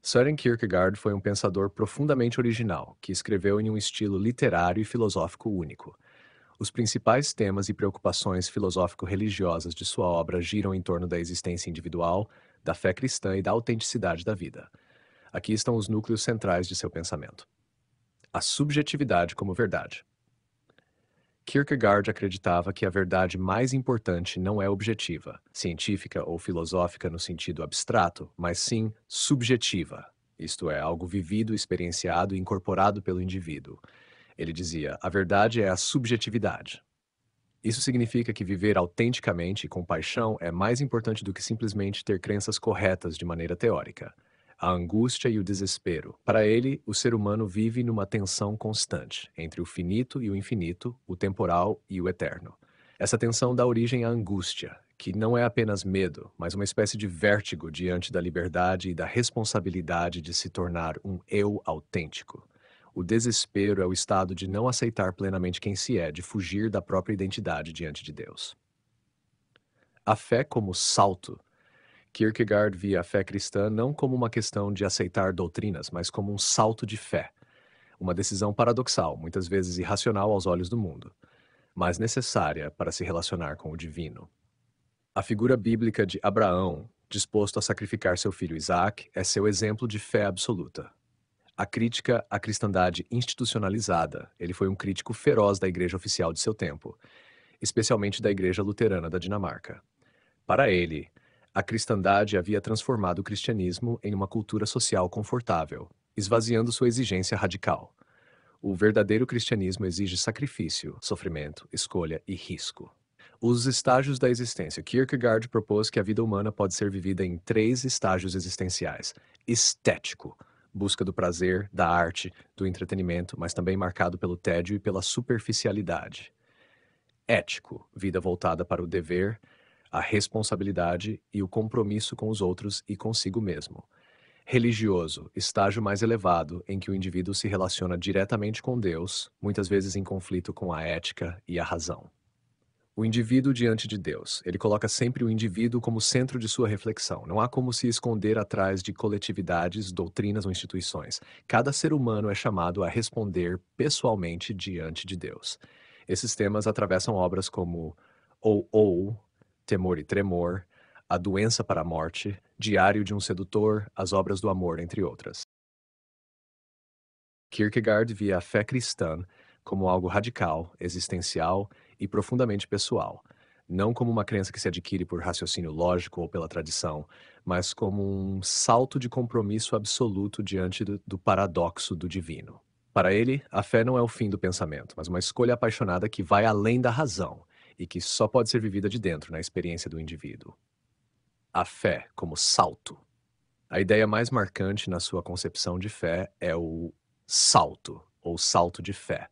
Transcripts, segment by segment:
Søren Kierkegaard foi um pensador profundamente original, que escreveu em um estilo literário e filosófico único. Os principais temas e preocupações filosófico-religiosas de sua obra giram em torno da existência individual, da fé cristã e da autenticidade da vida. Aqui estão os núcleos centrais de seu pensamento. A subjetividade como verdade. Kierkegaard acreditava que a verdade mais importante não é objetiva, científica ou filosófica no sentido abstrato, mas sim subjetiva, isto é, algo vivido, experienciado e incorporado pelo indivíduo. Ele dizia: a verdade é a subjetividade. Isso significa que viver autenticamente e com paixão é mais importante do que simplesmente ter crenças corretas de maneira teórica. A angústia e o desespero. Para ele, o ser humano vive numa tensão constante entre o finito e o infinito, o temporal e o eterno. Essa tensão dá origem à angústia, que não é apenas medo, mas uma espécie de vértigo diante da liberdade e da responsabilidade de se tornar um eu autêntico. O desespero é o estado de não aceitar plenamente quem se é, de fugir da própria identidade diante de Deus. A fé como salto. Kierkegaard via a fé cristã não como uma questão de aceitar doutrinas, mas como um salto de fé. Uma decisão paradoxal, muitas vezes irracional aos olhos do mundo, mas necessária para se relacionar com o divino. A figura bíblica de Abraão, disposto a sacrificar seu filho Isaac, é seu exemplo de fé absoluta. A crítica à cristandade institucionalizada. Ele foi um crítico feroz da igreja oficial de seu tempo, especialmente da igreja luterana da Dinamarca. Para ele, a cristandade havia transformado o cristianismo em uma cultura social confortável, esvaziando sua exigência radical. O verdadeiro cristianismo exige sacrifício, sofrimento, escolha e risco. Os estágios da existência. Kierkegaard propôs que a vida humana pode ser vivida em 3 estágios existenciais. Estético, busca do prazer, da arte, do entretenimento, mas também marcado pelo tédio e pela superficialidade. Ético, vida voltada para o dever, a responsabilidade e o compromisso com os outros e consigo mesmo. Religioso, estágio mais elevado em que o indivíduo se relaciona diretamente com Deus, muitas vezes em conflito com a ética e a razão. O indivíduo diante de Deus. Ele coloca sempre o indivíduo como centro de sua reflexão. Não há como se esconder atrás de coletividades, doutrinas ou instituições. Cada ser humano é chamado a responder pessoalmente diante de Deus. Esses temas atravessam obras como ou, Temor e Tremor, A Doença para a Morte, Diário de um Sedutor, As Obras do Amor, entre outras. Kierkegaard via a fé cristã como algo radical, existencial e profundamente pessoal, não como uma crença que se adquire por raciocínio lógico ou pela tradição, mas como um salto de compromisso absoluto diante do paradoxo do divino. Para ele, a fé não é o fim do pensamento, mas uma escolha apaixonada que vai além da razão e que só pode ser vivida de dentro, na experiência do indivíduo. A fé como salto. A ideia mais marcante na sua concepção de fé é o salto, ou salto de fé.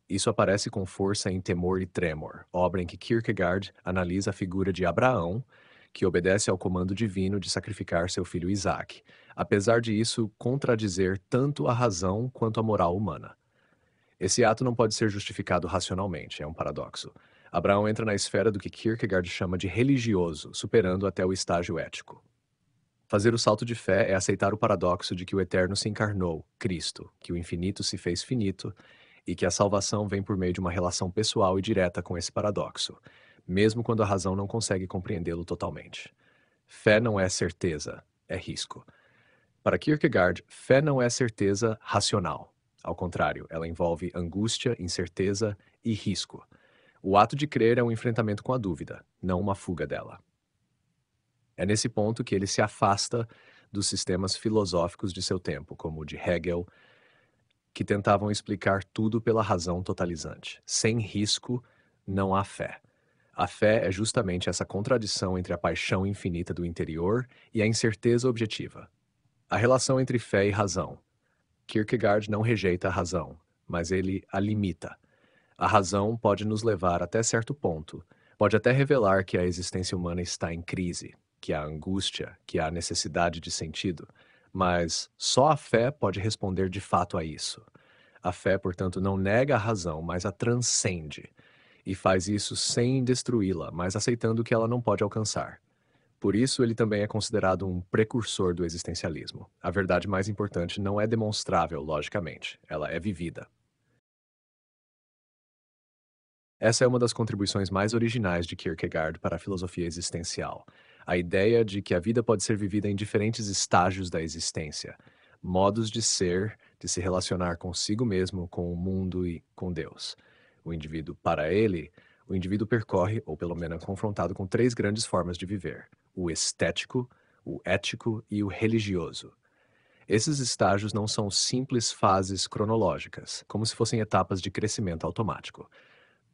Isso aparece com força em Temor e Tremor, obra em que Kierkegaard analisa a figura de Abraão, que obedece ao comando divino de sacrificar seu filho Isaac, apesar de isso contradizer tanto a razão quanto a moral humana. Esse ato não pode ser justificado racionalmente, é um paradoxo. Abraão entra na esfera do que Kierkegaard chama de religioso, superando até o estágio ético. Fazer o salto de fé é aceitar o paradoxo de que o eterno se encarnou, Cristo, que o infinito se fez finito e que a salvação vem por meio de uma relação pessoal e direta com esse paradoxo, mesmo quando a razão não consegue compreendê-lo totalmente. Fé não é certeza, é risco. Para Kierkegaard, fé não é certeza racional. Ao contrário, ela envolve angústia, incerteza e risco. O ato de crer é um enfrentamento com a dúvida, não uma fuga dela. É nesse ponto que ele se afasta dos sistemas filosóficos de seu tempo, como o de Hegel, que tentavam explicar tudo pela razão totalizante. Sem risco, não há fé. A fé é justamente essa contradição entre a paixão infinita do interior e a incerteza objetiva. A relação entre fé e razão. Kierkegaard não rejeita a razão, mas ele a limita. A razão pode nos levar até certo ponto, pode até revelar que a existência humana está em crise, que há angústia, que há necessidade de sentido, mas só a fé pode responder de fato a isso. A fé, portanto, não nega a razão, mas a transcende, e faz isso sem destruí-la, mas aceitando que ela não pode alcançar. Por isso, ele também é considerado um precursor do existencialismo. A verdade mais importante não é demonstrável logicamente, ela é vivida. Essa é uma das contribuições mais originais de Kierkegaard para a filosofia existencial. A ideia de que a vida pode ser vivida em diferentes estágios da existência, modos de ser, de se relacionar consigo mesmo, com o mundo e com Deus. O indivíduo, para ele, o indivíduo percorre, ou pelo menos é confrontado com três grandes formas de viver: o estético, o ético e o religioso. Esses estágios não são simples fases cronológicas, como se fossem etapas de crescimento automático.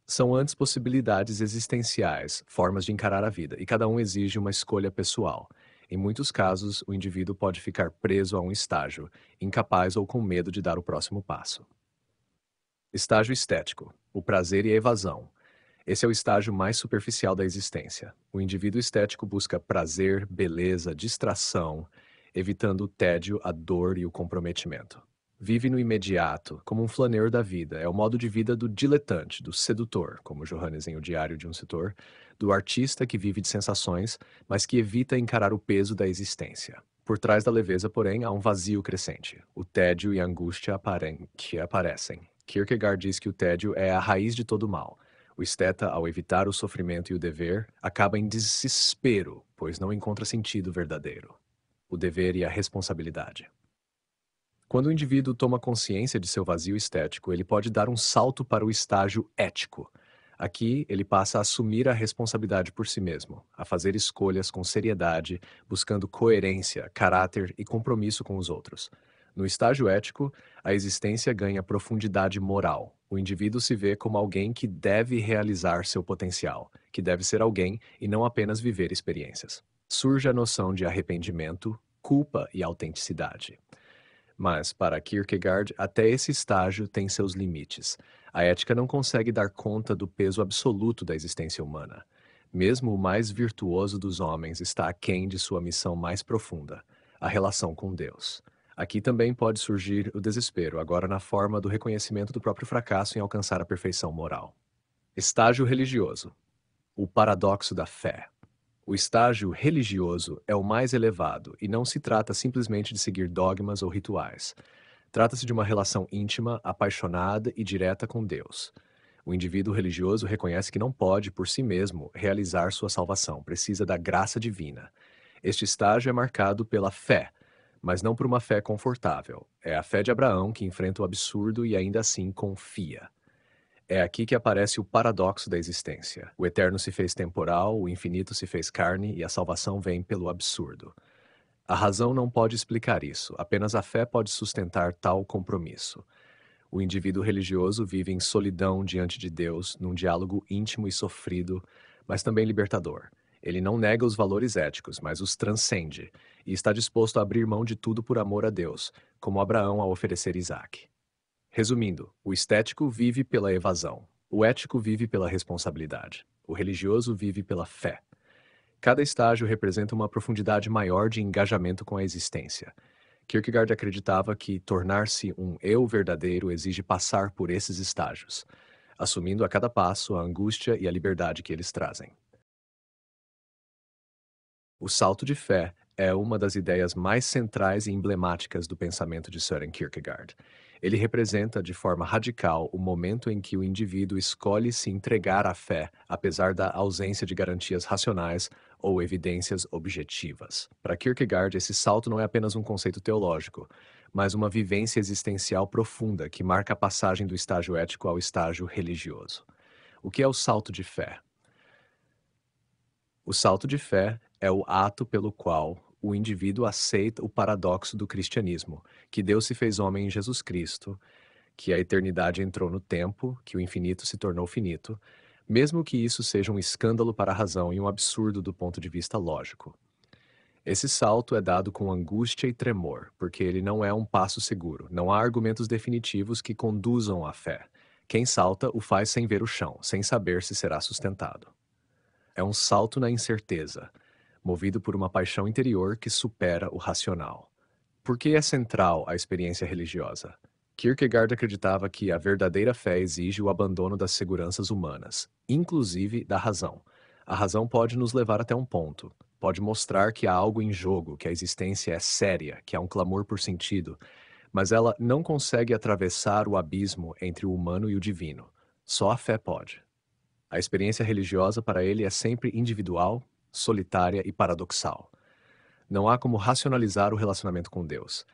São antes possibilidades existenciais, formas de encarar a vida, e cada um exige uma escolha pessoal. Em muitos casos, o indivíduo pode ficar preso a um estágio, incapaz ou com medo de dar o próximo passo. Estágio estético: o prazer e a evasão. Esse é o estágio mais superficial da existência. O indivíduo estético busca prazer, beleza, distração, evitando o tédio, a dor e o comprometimento. Vive no imediato, como um flaneur da vida. É o modo de vida do diletante, do sedutor, como Johannes em O Diário de um Setor, do artista que vive de sensações, mas que evita encarar o peso da existência. Por trás da leveza, porém, há um vazio crescente. O tédio e a angústia que aparecem. Kierkegaard diz que o tédio é a raiz de todo mal. O esteta, ao evitar o sofrimento e o dever, acaba em desespero, pois não encontra sentido verdadeiro. O dever e a responsabilidade. Quando o indivíduo toma consciência de seu vazio estético, ele pode dar um salto para o estágio ético. Aqui, ele passa a assumir a responsabilidade por si mesmo, a fazer escolhas com seriedade, buscando coerência, caráter e compromisso com os outros. No estágio ético, a existência ganha profundidade moral. O indivíduo se vê como alguém que deve realizar seu potencial, que deve ser alguém e não apenas viver experiências. Surge a noção de arrependimento, culpa e autenticidade. Mas, para Kierkegaard, até esse estágio tem seus limites. A ética não consegue dar conta do peso absoluto da existência humana. Mesmo o mais virtuoso dos homens está aquém de sua missão mais profunda, a relação com Deus. Aqui também pode surgir o desespero, agora na forma do reconhecimento do próprio fracasso em alcançar a perfeição moral. Estágio religioso: o paradoxo da fé. O estágio religioso é o mais elevado e não se trata simplesmente de seguir dogmas ou rituais. Trata-se de uma relação íntima, apaixonada e direta com Deus. O indivíduo religioso reconhece que não pode, por si mesmo, realizar sua salvação, precisa da graça divina. Este estágio é marcado pela fé, mas não por uma fé confortável. É a fé de Abraão que enfrenta o absurdo e ainda assim confia. É aqui que aparece o paradoxo da existência. O eterno se fez temporal, o infinito se fez carne e a salvação vem pelo absurdo. A razão não pode explicar isso, apenas a fé pode sustentar tal compromisso. O indivíduo religioso vive em solidão diante de Deus, num diálogo íntimo e sofrido, mas também libertador. Ele não nega os valores éticos, mas os transcende, e está disposto a abrir mão de tudo por amor a Deus, como Abraão a oferecer Isaque. Resumindo, o estético vive pela evasão, o ético vive pela responsabilidade, o religioso vive pela fé. Cada estágio representa uma profundidade maior de engajamento com a existência. Kierkegaard acreditava que tornar-se um eu verdadeiro exige passar por esses estágios, assumindo a cada passo a angústia e a liberdade que eles trazem. O salto de fé é uma das ideias mais centrais e emblemáticas do pensamento de Søren Kierkegaard. Ele representa de forma radical o momento em que o indivíduo escolhe se entregar à fé, apesar da ausência de garantias racionais ou evidências objetivas. Para Kierkegaard, esse salto não é apenas um conceito teológico, mas uma vivência existencial profunda que marca a passagem do estágio ético ao estágio religioso. O que é o salto de fé? O salto de fé é o ato pelo qual o indivíduo aceita o paradoxo do cristianismo, que Deus se fez homem em Jesus Cristo, que a eternidade entrou no tempo, que o infinito se tornou finito, mesmo que isso seja um escândalo para a razão e um absurdo do ponto de vista lógico. Esse salto é dado com angústia e tremor, porque ele não é um passo seguro, não há argumentos definitivos que conduzam à fé. Quem salta o faz sem ver o chão, sem saber se será sustentado. É um salto na incerteza, movido por uma paixão interior que supera o racional. Por que é central a experiência religiosa? Kierkegaard acreditava que a verdadeira fé exige o abandono das seguranças humanas, inclusive da razão. A razão pode nos levar até um ponto, Pode mostrar que há algo em jogo, que a existência é séria, que há um clamor por sentido, mas ela não consegue atravessar o abismo entre o humano e o divino. Só a fé pode. A experiência religiosa para ele é sempre individual, solitária e paradoxal. Não há como racionalizar o relacionamento com Deus.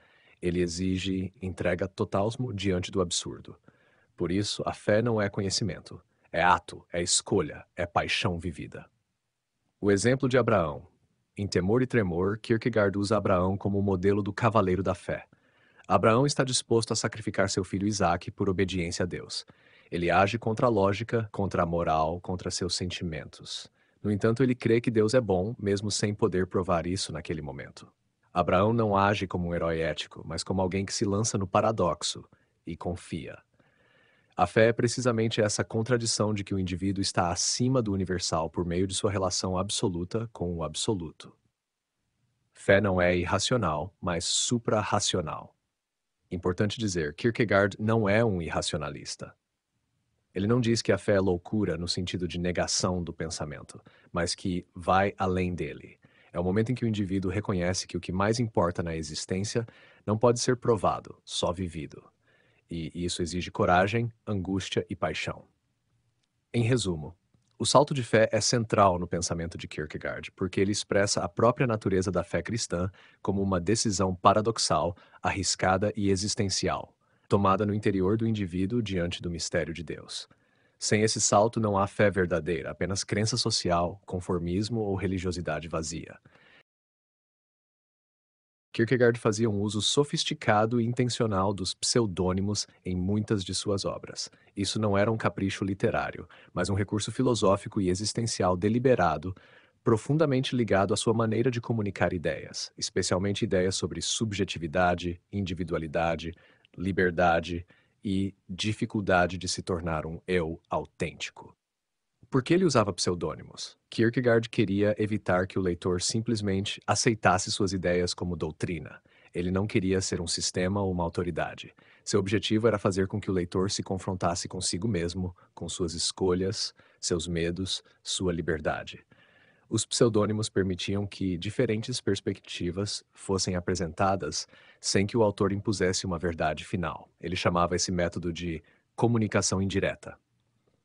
Ele exige entrega total diante do absurdo. Por isso, a fé não é conhecimento. É ato, é escolha, é paixão vivida. O exemplo de Abraão. Em Temor e Tremor, Kierkegaard usa Abraão como o modelo do cavaleiro da fé. Abraão está disposto a sacrificar seu filho Isaque por obediência a Deus. Ele age contra a lógica, contra a moral, contra seus sentimentos. No entanto, ele crê que Deus é bom, mesmo sem poder provar isso naquele momento. Abraão não age como um herói ético, mas como alguém que se lança no paradoxo e confia. A fé é precisamente essa contradição de que o indivíduo está acima do universal por meio de sua relação absoluta com o absoluto. Fé não é irracional, mas suprarracional. Importante dizer, Kierkegaard não é um irracionalista. Ele não diz que a fé é loucura no sentido de negação do pensamento, mas que vai além dele. É o momento em que o indivíduo reconhece que o que mais importa na existência não pode ser provado, só vivido. E isso exige coragem, angústia e paixão. Em resumo, o salto de fé é central no pensamento de Kierkegaard, porque ele expressa a própria natureza da fé cristã como uma decisão paradoxal, arriscada e existencial, tomada no interior do indivíduo diante do mistério de Deus. Sem esse salto não há fé verdadeira, apenas crença social, conformismo ou religiosidade vazia. Kierkegaard fazia um uso sofisticado e intencional dos pseudônimos em muitas de suas obras. Isso não era um capricho literário, mas um recurso filosófico e existencial deliberado, profundamente ligado à sua maneira de comunicar ideias, especialmente ideias sobre subjetividade, individualidade, liberdade e dificuldade de se tornar um eu autêntico. Por que ele usava pseudônimos? Kierkegaard queria evitar que o leitor simplesmente aceitasse suas ideias como doutrina. Ele não queria ser um sistema ou uma autoridade. Seu objetivo era fazer com que o leitor se confrontasse consigo mesmo, com suas escolhas, seus medos, sua liberdade. Os pseudônimos permitiam que diferentes perspectivas fossem apresentadas sem que o autor impusesse uma verdade final. Ele chamava esse método de comunicação indireta.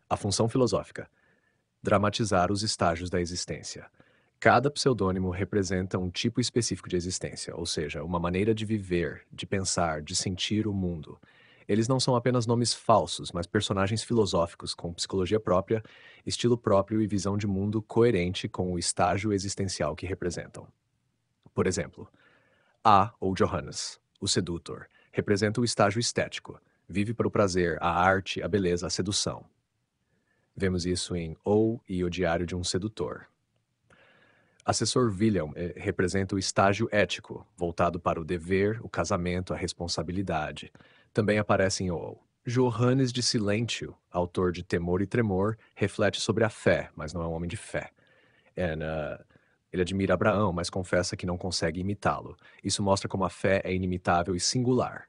A função filosófica: dramatizar os estágios da existência. Cada pseudônimo representa um tipo específico de existência, ou seja, uma maneira de viver, de pensar, de sentir o mundo. Eles não são apenas nomes falsos, mas personagens filosóficos com psicologia própria, estilo próprio e visão de mundo coerente com o estágio existencial que representam. Por exemplo, A, ou Johannes, o sedutor, representa o estágio estético. Vive para o prazer, a arte, a beleza, a sedução. Vemos isso em O e o Diário de um Sedutor. Assessor William representa o estágio ético, voltado para o dever, o casamento, a responsabilidade. Também aparece em O. Johannes de Silentio, autor de Temor e Tremor, reflete sobre a fé, mas não é um homem de fé. Ele admira Abraão, mas confessa que não consegue imitá-lo. Isso mostra como a fé é inimitável e singular.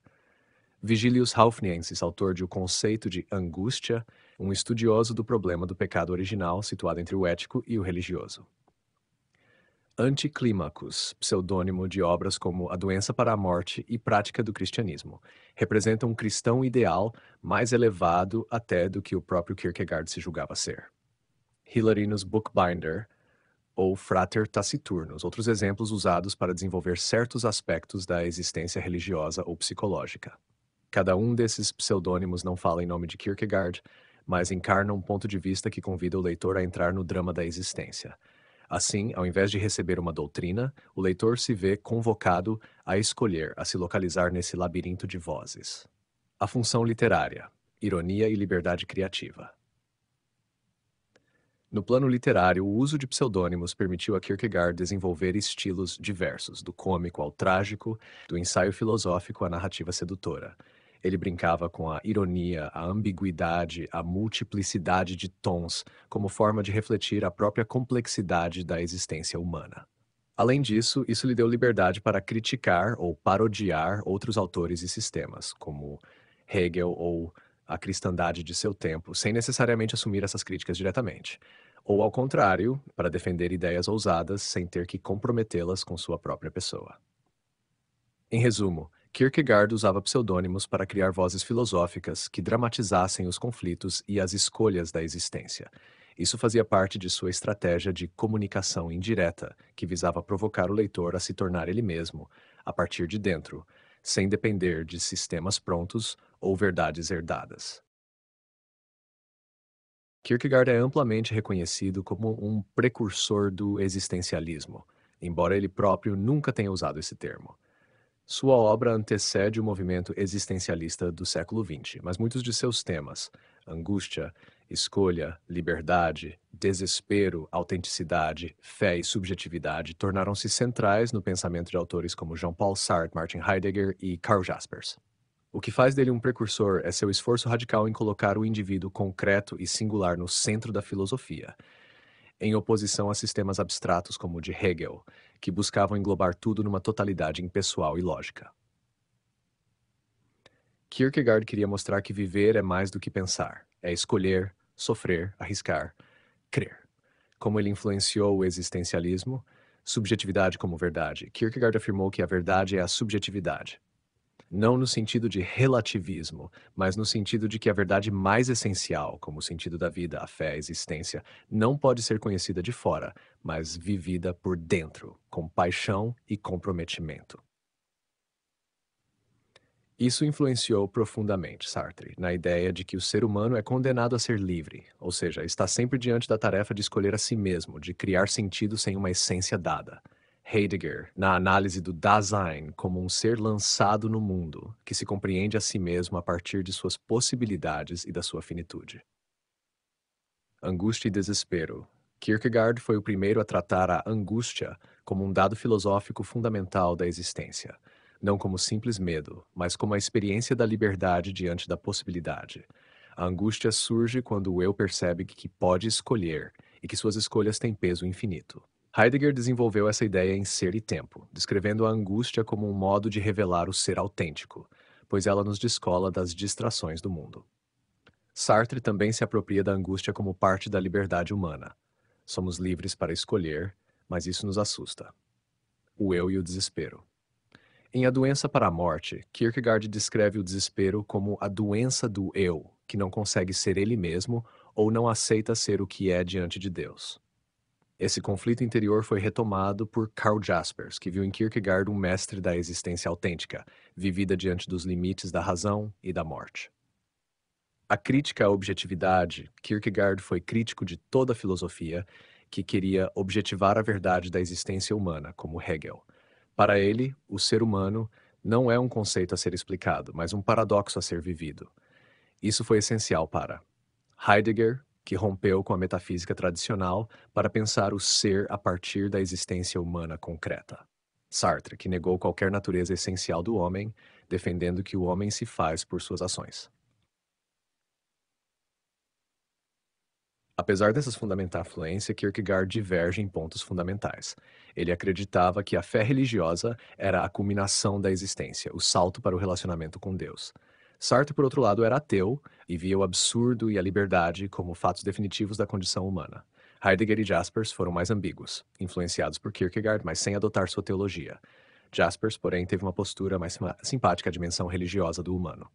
Vigilius Halfniensis, autor de O Conceito de Angústia, um estudioso do problema do pecado original situado entre o ético e o religioso. Anticlímacos, pseudônimo de obras como A Doença para a Morte e Prática do Cristianismo, representa um cristão ideal mais elevado até do que o próprio Kierkegaard se julgava ser. Hilarinus Bookbinder, ou Frater Taciturnus, outros exemplos usados para desenvolver certos aspectos da existência religiosa ou psicológica. Cada um desses pseudônimos não fala em nome de Kierkegaard, mas encarna um ponto de vista que convida o leitor a entrar no drama da existência. Assim, ao invés de receber uma doutrina, o leitor se vê convocado a escolher, a se localizar nesse labirinto de vozes. A função literária: ironia e liberdade criativa. No plano literário, o uso de pseudônimos permitiu a Kierkegaard desenvolver estilos diversos, do cômico ao trágico, do ensaio filosófico à narrativa sedutora. Ele brincava com a ironia, a ambiguidade, a multiplicidade de tons, como forma de refletir a própria complexidade da existência humana. Além disso, isso lhe deu liberdade para criticar ou parodiar outros autores e sistemas, como Hegel ou a cristandade de seu tempo, sem necessariamente assumir essas críticas diretamente. ou ao contrário, para defender ideias ousadas sem ter que comprometê-las com sua própria pessoa. Em resumo, Kierkegaard usava pseudônimos para criar vozes filosóficas que dramatizassem os conflitos e as escolhas da existência. Isso fazia parte de sua estratégia de comunicação indireta, que visava provocar o leitor a se tornar ele mesmo, a partir de dentro, sem depender de sistemas prontos ou verdades herdadas. Kierkegaard é amplamente reconhecido como um precursor do existencialismo, embora ele próprio nunca tenha usado esse termo. Sua obra antecede o movimento existencialista do século XX, mas muitos de seus temas, angústia, escolha, liberdade, desespero, autenticidade, fé e subjetividade, tornaram-se centrais no pensamento de autores como Jean-Paul Sartre, Martin Heidegger e Karl Jaspers. O que faz dele um precursor é seu esforço radical em colocar o indivíduo concreto e singular no centro da filosofia, em oposição a sistemas abstratos como o de Hegel, que buscavam englobar tudo numa totalidade impessoal e lógica. Kierkegaard queria mostrar que viver é mais do que pensar, é escolher, sofrer, arriscar, crer. Como ele influenciou o existencialismo, subjetividade como verdade, Kierkegaard afirmou que a verdade é a subjetividade. Não no sentido de relativismo, mas no sentido de que a verdade mais essencial, como o sentido da vida, a fé, a existência, não pode ser conhecida de fora, mas vivida por dentro, com paixão e comprometimento. Isso influenciou profundamente Sartre, na ideia de que o ser humano é condenado a ser livre, ou seja, está sempre diante da tarefa de escolher a si mesmo, de criar sentido sem uma essência dada. Heidegger, na análise do Dasein como um ser lançado no mundo, que se compreende a si mesmo a partir de suas possibilidades e da sua finitude. Angústia e desespero. Kierkegaard foi o primeiro a tratar a angústia como um dado filosófico fundamental da existência, não como simples medo, mas como a experiência da liberdade diante da possibilidade. A angústia surge quando o eu percebe que pode escolher e que suas escolhas têm peso infinito. Heidegger desenvolveu essa ideia em Ser e Tempo, descrevendo a angústia como um modo de revelar o ser autêntico, pois ela nos descola das distrações do mundo. Sartre também se apropria da angústia como parte da liberdade humana. Somos livres para escolher, mas isso nos assusta. O eu e o desespero. Em A Doença para a Morte, Kierkegaard descreve o desespero como a doença do eu, que não consegue ser ele mesmo ou não aceita ser o que é diante de Deus. Esse conflito interior foi retomado por Karl Jaspers, que viu em Kierkegaard um mestre da existência autêntica, vivida diante dos limites da razão e da morte. A crítica à objetividade, Kierkegaard foi crítico de toda a filosofia que queria objetivar a verdade da existência humana, como Hegel. Para ele, o ser humano não é um conceito a ser explicado, mas um paradoxo a ser vivido. Isso foi essencial para Heidegger, que rompeu com a metafísica tradicional para pensar o ser a partir da existência humana concreta. Sartre, que negou qualquer natureza essencial do homem, defendendo que o homem se faz por suas ações. Apesar dessas fundamentar fluência, Kierkegaard diverge em pontos fundamentais. Ele acreditava que a fé religiosa era a culminação da existência, o salto para o relacionamento com Deus. Sartre, por outro lado, era ateu e via o absurdo e a liberdade como fatos definitivos da condição humana. Heidegger e Jaspers foram mais ambíguos, influenciados por Kierkegaard, mas sem adotar sua teologia. Jaspers, porém, teve uma postura mais simpática à dimensão religiosa do humano.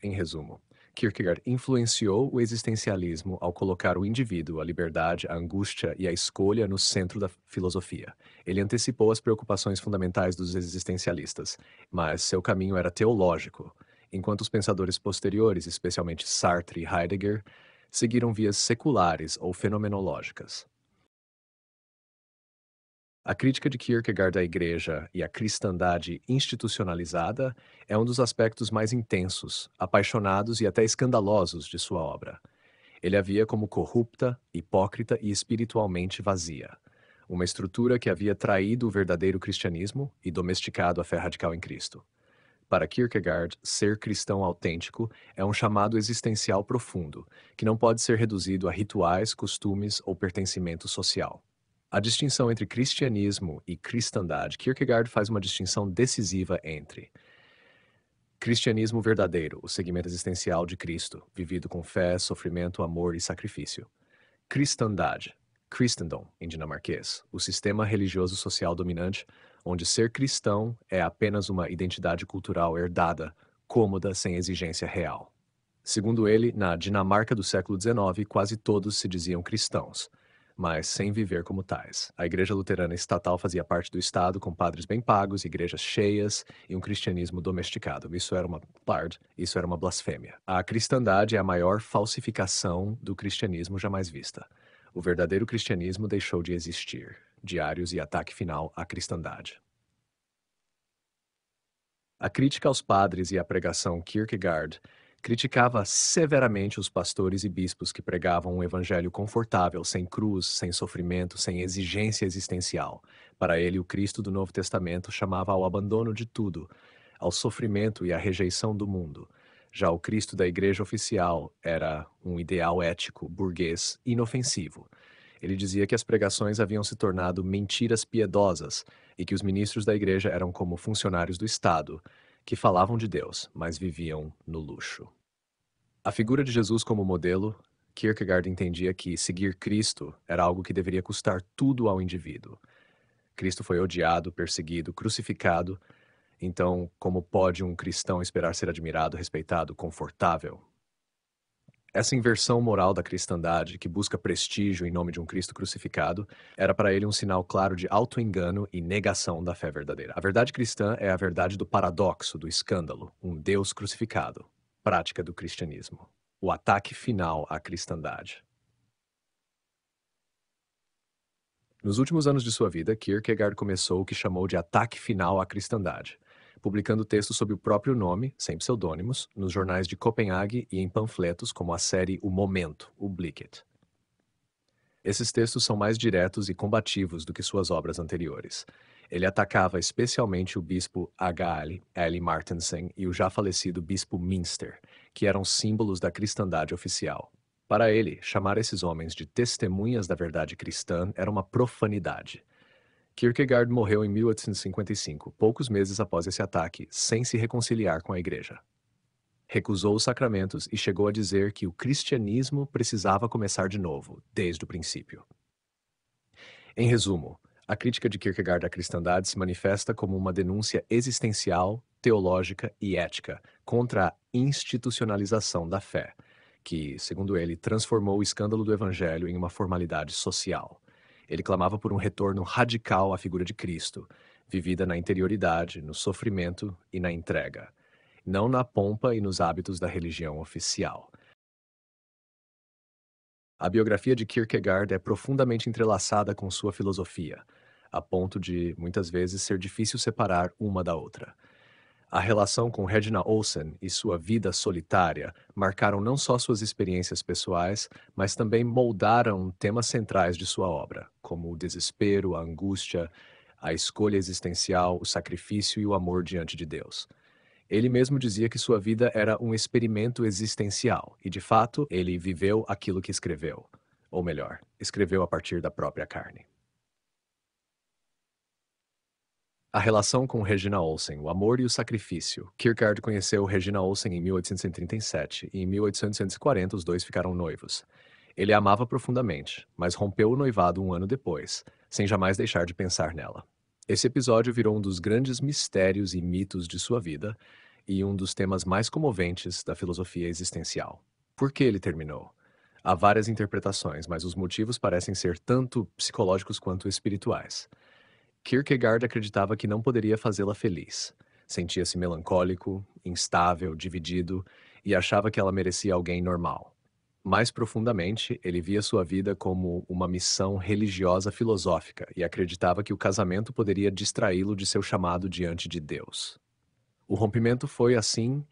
Em resumo, Kierkegaard influenciou o existencialismo ao colocar o indivíduo, a liberdade, a angústia e a escolha no centro da filosofia. Ele antecipou as preocupações fundamentais dos existencialistas, mas seu caminho era teológico, enquanto os pensadores posteriores, especialmente Sartre e Heidegger, seguiram vias seculares ou fenomenológicas. A crítica de Kierkegaard à Igreja e à cristandade institucionalizada é um dos aspectos mais intensos, apaixonados e até escandalosos de sua obra. Ele a via como corrupta, hipócrita e espiritualmente vazia. Uma estrutura que havia traído o verdadeiro cristianismo e domesticado a fé radical em Cristo. Para Kierkegaard, ser cristão autêntico é um chamado existencial profundo, que não pode ser reduzido a rituais, costumes ou pertencimento social. A distinção entre cristianismo e cristandade, Kierkegaard faz uma distinção decisiva entre Cristianismo verdadeiro, o segmento existencial de Cristo, vivido com fé, sofrimento, amor e sacrifício. Cristandade, Christendom, em dinamarquês, o sistema religioso social dominante, onde ser cristão é apenas uma identidade cultural herdada, cômoda, sem exigência real. Segundo ele, na Dinamarca do século XIX, quase todos se diziam cristãos, mas sem viver como tais. A Igreja Luterana Estatal fazia parte do Estado, com padres bem pagos, igrejas cheias e um cristianismo domesticado. Isso era uma blasfêmia. A cristandade é a maior falsificação do cristianismo jamais vista. O verdadeiro cristianismo deixou de existir. Diários e ataque final à cristandade. A crítica aos padres e a pregação Kierkegaard criticava severamente os pastores e bispos que pregavam um evangelho confortável, sem cruz, sem sofrimento, sem exigência existencial. Para ele, o Cristo do Novo Testamento chamava ao abandono de tudo, ao sofrimento e à rejeição do mundo. Já o Cristo da Igreja Oficial era um ideal ético, burguês, inofensivo. Ele dizia que as pregações haviam se tornado mentiras piedosas e que os ministros da Igreja eram como funcionários do Estado, que falavam de Deus, mas viviam no luxo. A figura de Jesus como modelo, Kierkegaard entendia que seguir Cristo era algo que deveria custar tudo ao indivíduo. Cristo foi odiado, perseguido, crucificado. Então, como pode um cristão esperar ser admirado, respeitado, confortável? Essa inversão moral da cristandade, que busca prestígio em nome de um Cristo crucificado, era para ele um sinal claro de auto-engano e negação da fé verdadeira. A verdade cristã é a verdade do paradoxo, do escândalo, um Deus crucificado, prática do cristianismo. O ataque final à cristandade. Nos últimos anos de sua vida, Kierkegaard começou o que chamou de ataque final à cristandade, publicando textos sob o próprio nome, sem pseudônimos, nos jornais de Copenhague e em panfletos como a série O Momento, o Blicket. Esses textos são mais diretos e combativos do que suas obras anteriores. Ele atacava especialmente o bispo H. L. Martensen e o já falecido bispo Münster, que eram símbolos da cristandade oficial. Para ele, chamar esses homens de testemunhas da verdade cristã era uma profanidade. Kierkegaard morreu em 1855, poucos meses após esse ataque, sem se reconciliar com a Igreja. Recusou os sacramentos e chegou a dizer que o cristianismo precisava começar de novo, desde o princípio. Em resumo, a crítica de Kierkegaard à cristandade se manifesta como uma denúncia existencial, teológica e ética contra a institucionalização da fé, que, segundo ele, transformou o escândalo do evangelho em uma formalidade social. Ele clamava por um retorno radical à figura de Cristo, vivida na interioridade, no sofrimento e na entrega, não na pompa e nos hábitos da religião oficial. A biografia de Kierkegaard é profundamente entrelaçada com sua filosofia, a ponto de, muitas vezes, ser difícil separar uma da outra. A relação com Regina Olsen e sua vida solitária marcaram não só suas experiências pessoais, mas também moldaram temas centrais de sua obra, como o desespero, a angústia, a escolha existencial, o sacrifício e o amor diante de Deus. Ele mesmo dizia que sua vida era um experimento existencial, e de fato, ele viveu aquilo que escreveu. Ou melhor, escreveu a partir da própria carne. A relação com Regina Olsen, o amor e o sacrifício. Kierkegaard conheceu Regina Olsen em 1837 e em 1840 os dois ficaram noivos. Ele a amava profundamente, mas rompeu o noivado um ano depois, sem jamais deixar de pensar nela. Esse episódio virou um dos grandes mistérios e mitos de sua vida e um dos temas mais comoventes da filosofia existencial. Por que ele terminou? Há várias interpretações, mas os motivos parecem ser tanto psicológicos quanto espirituais. Kierkegaard acreditava que não poderia fazê-la feliz. Sentia-se melancólico, instável, dividido e achava que ela merecia alguém normal. Mais profundamente, ele via sua vida como uma missão religiosa filosófica e acreditava que o casamento poderia distraí-lo de seu chamado diante de Deus. O rompimento foi, assim,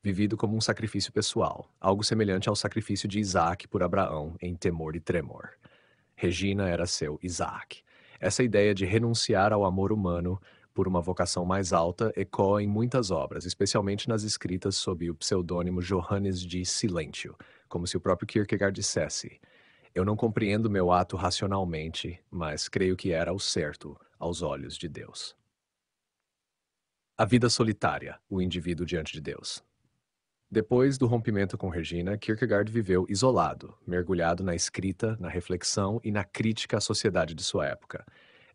vivido como um sacrifício pessoal, algo semelhante ao sacrifício de Isaac por Abraão em Temor e Tremor. Regina era seu Isaac. Essa ideia de renunciar ao amor humano por uma vocação mais alta ecoa em muitas obras, especialmente nas escritas sob o pseudônimo Johannes de Silentio, como se o próprio Kierkegaard dissesse: "Eu não compreendo meu ato racionalmente, mas creio que era o certo aos olhos de Deus." A vida solitária, o indivíduo diante de Deus. Depois do rompimento com Regina, Kierkegaard viveu isolado, mergulhado na escrita, na reflexão e na crítica à sociedade de sua época.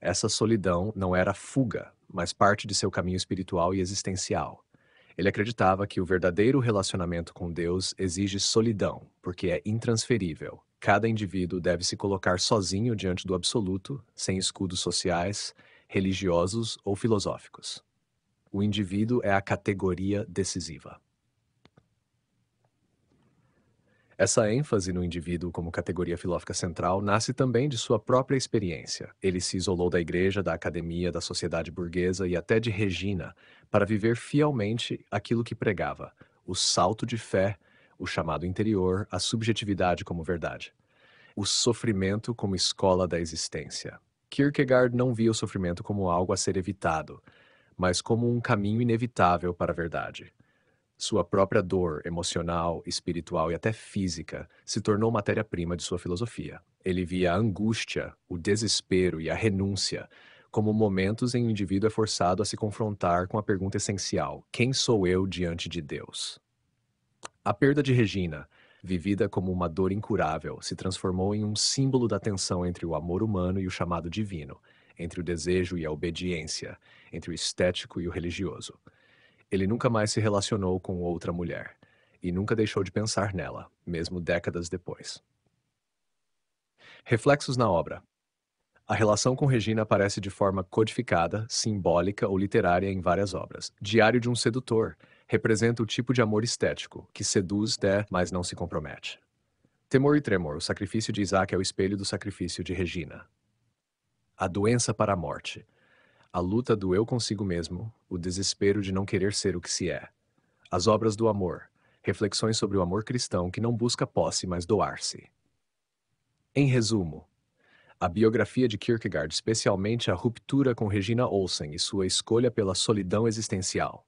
Essa solidão não era fuga, mas parte de seu caminho espiritual e existencial. Ele acreditava que o verdadeiro relacionamento com Deus exige solidão, porque é intransferível. Cada indivíduo deve se colocar sozinho diante do absoluto, sem escudos sociais, religiosos ou filosóficos. O indivíduo é a categoria decisiva. Essa ênfase no indivíduo como categoria filosófica central nasce também de sua própria experiência. Ele se isolou da igreja, da academia, da sociedade burguesa e até de Regina para viver fielmente aquilo que pregava: o salto de fé, o chamado interior, a subjetividade como verdade, o sofrimento como escola da existência. Kierkegaard não via o sofrimento como algo a ser evitado, mas como um caminho inevitável para a verdade. Sua própria dor emocional, espiritual e até física se tornou matéria-prima de sua filosofia. Ele via a angústia, o desespero e a renúncia como momentos em que o indivíduo é forçado a se confrontar com a pergunta essencial: quem sou eu diante de Deus? A perda de Regina, vivida como uma dor incurável, se transformou em um símbolo da tensão entre o amor humano e o chamado divino, entre o desejo e a obediência, entre o estético e o religioso. Ele nunca mais se relacionou com outra mulher, e nunca deixou de pensar nela, mesmo décadas depois. Reflexos na obra. A relação com Regina aparece de forma codificada, simbólica ou literária em várias obras. Diário de um Sedutor representa o tipo de amor estético, que seduz, mas não se compromete. Temor e Tremor, o sacrifício de Isaac é o espelho do sacrifício de Regina. A doença para a morte. A luta do eu consigo mesmo, o desespero de não querer ser o que se é. As obras do amor, reflexões sobre o amor cristão que não busca posse, mas doar-se. Em resumo, a biografia de Kierkegaard, especialmente a ruptura com Regina Olsen e sua escolha pela solidão existencial,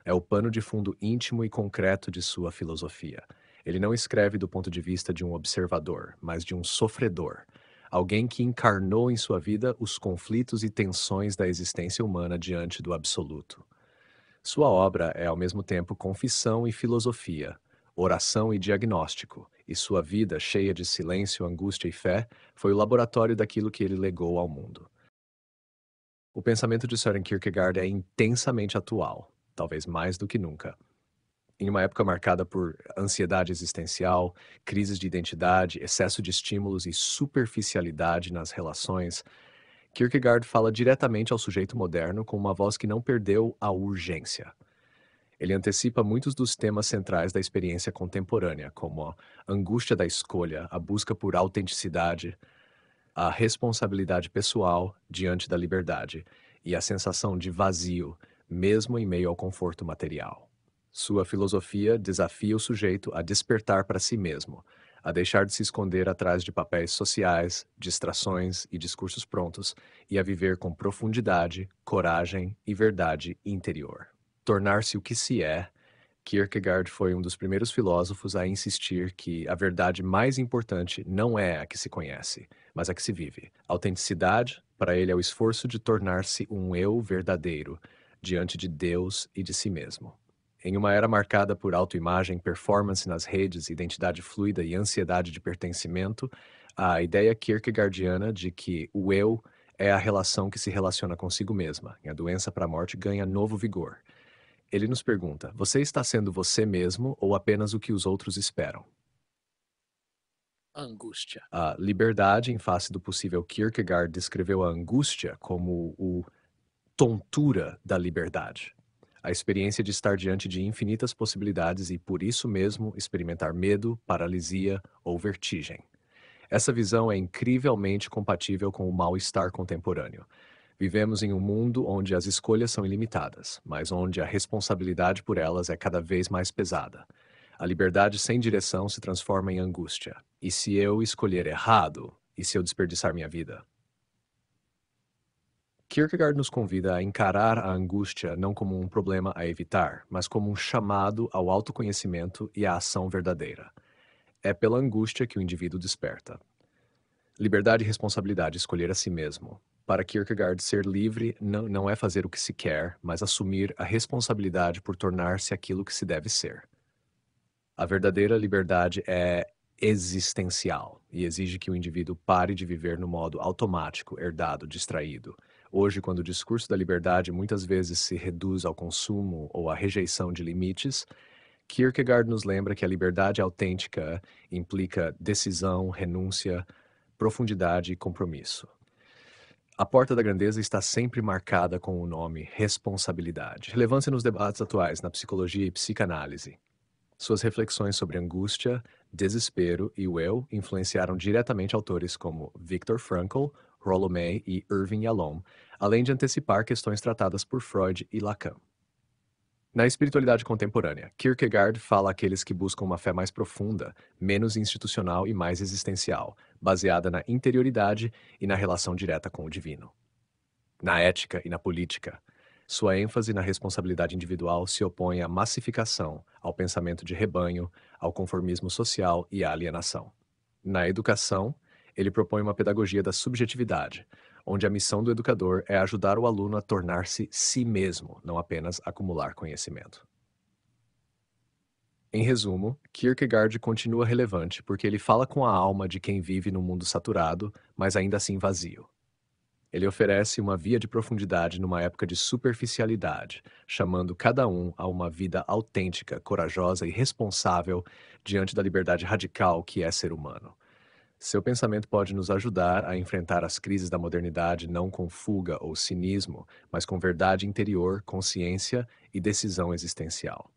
é o pano de fundo íntimo e concreto de sua filosofia. Ele não escreve do ponto de vista de um observador, mas de um sofredor, alguém que encarnou em sua vida os conflitos e tensões da existência humana diante do absoluto. Sua obra é ao mesmo tempo confissão e filosofia, oração e diagnóstico, e sua vida, cheia de silêncio, angústia e fé, foi o laboratório daquilo que ele legou ao mundo. O pensamento de Søren Kierkegaard é intensamente atual, talvez mais do que nunca. Em uma época marcada por ansiedade existencial, crises de identidade, excesso de estímulos e superficialidade nas relações, Kierkegaard fala diretamente ao sujeito moderno com uma voz que não perdeu a urgência. Ele antecipa muitos dos temas centrais da experiência contemporânea, como a angústia da escolha, a busca por autenticidade, a responsabilidade pessoal diante da liberdade e a sensação de vazio, mesmo em meio ao conforto material. Sua filosofia desafia o sujeito a despertar para si mesmo, a deixar de se esconder atrás de papéis sociais, distrações e discursos prontos, e a viver com profundidade, coragem e verdade interior. Tornar-se o que se é, Kierkegaard foi um dos primeiros filósofos a insistir que a verdade mais importante não é a que se conhece, mas a que se vive. Autenticidade, para ele, é o esforço de tornar-se um eu verdadeiro, diante de Deus e de si mesmo. Em uma era marcada por autoimagem, performance nas redes, identidade fluida e ansiedade de pertencimento, a ideia kierkegaardiana de que o eu é a relação que se relaciona consigo mesma, e a doença para a morte ganha novo vigor. Ele nos pergunta: você está sendo você mesmo ou apenas o que os outros esperam? Angústia. A liberdade em face do possível. Kierkegaard descreveu a angústia como o tontura da liberdade. A experiência de estar diante de infinitas possibilidades e, por isso mesmo, experimentar medo, paralisia ou vertigem. Essa visão é incrivelmente compatível com o mal-estar contemporâneo. Vivemos em um mundo onde as escolhas são ilimitadas, mas onde a responsabilidade por elas é cada vez mais pesada. A liberdade sem direção se transforma em angústia. E se eu escolher errado? E se eu desperdiçar minha vida? Kierkegaard nos convida a encarar a angústia não como um problema a evitar, mas como um chamado ao autoconhecimento e à ação verdadeira. É pela angústia que o indivíduo desperta. Liberdade e responsabilidade, escolher a si mesmo. Para Kierkegaard, ser livre não é fazer o que se quer, mas assumir a responsabilidade por tornar-se aquilo que se deve ser. A verdadeira liberdade é existencial e exige que o indivíduo pare de viver no modo automático, herdado, distraído. Hoje, quando o discurso da liberdade muitas vezes se reduz ao consumo ou à rejeição de limites, Kierkegaard nos lembra que a liberdade autêntica implica decisão, renúncia, profundidade e compromisso. A porta da grandeza está sempre marcada com o nome responsabilidade. Relevância nos debates atuais na psicologia e psicanálise. Suas reflexões sobre angústia, desespero e o eu influenciaram diretamente autores como Viktor Frankl, Rollo May e Irving Yalom, além de antecipar questões tratadas por Freud e Lacan. Na espiritualidade contemporânea, Kierkegaard fala àqueles que buscam uma fé mais profunda, menos institucional e mais existencial, baseada na interioridade e na relação direta com o divino. Na ética e na política, sua ênfase na responsabilidade individual se opõe à massificação, ao pensamento de rebanho, ao conformismo social e à alienação. Na educação, ele propõe uma pedagogia da subjetividade, onde a missão do educador é ajudar o aluno a tornar-se si mesmo, não apenas acumular conhecimento. Em resumo, Kierkegaard continua relevante porque ele fala com a alma de quem vive num mundo saturado, mas ainda assim vazio. Ele oferece uma via de profundidade numa época de superficialidade, chamando cada um a uma vida autêntica, corajosa e responsável diante da liberdade radical que é ser humano. Seu pensamento pode nos ajudar a enfrentar as crises da modernidade não com fuga ou cinismo, mas com verdade interior, consciência e decisão existencial.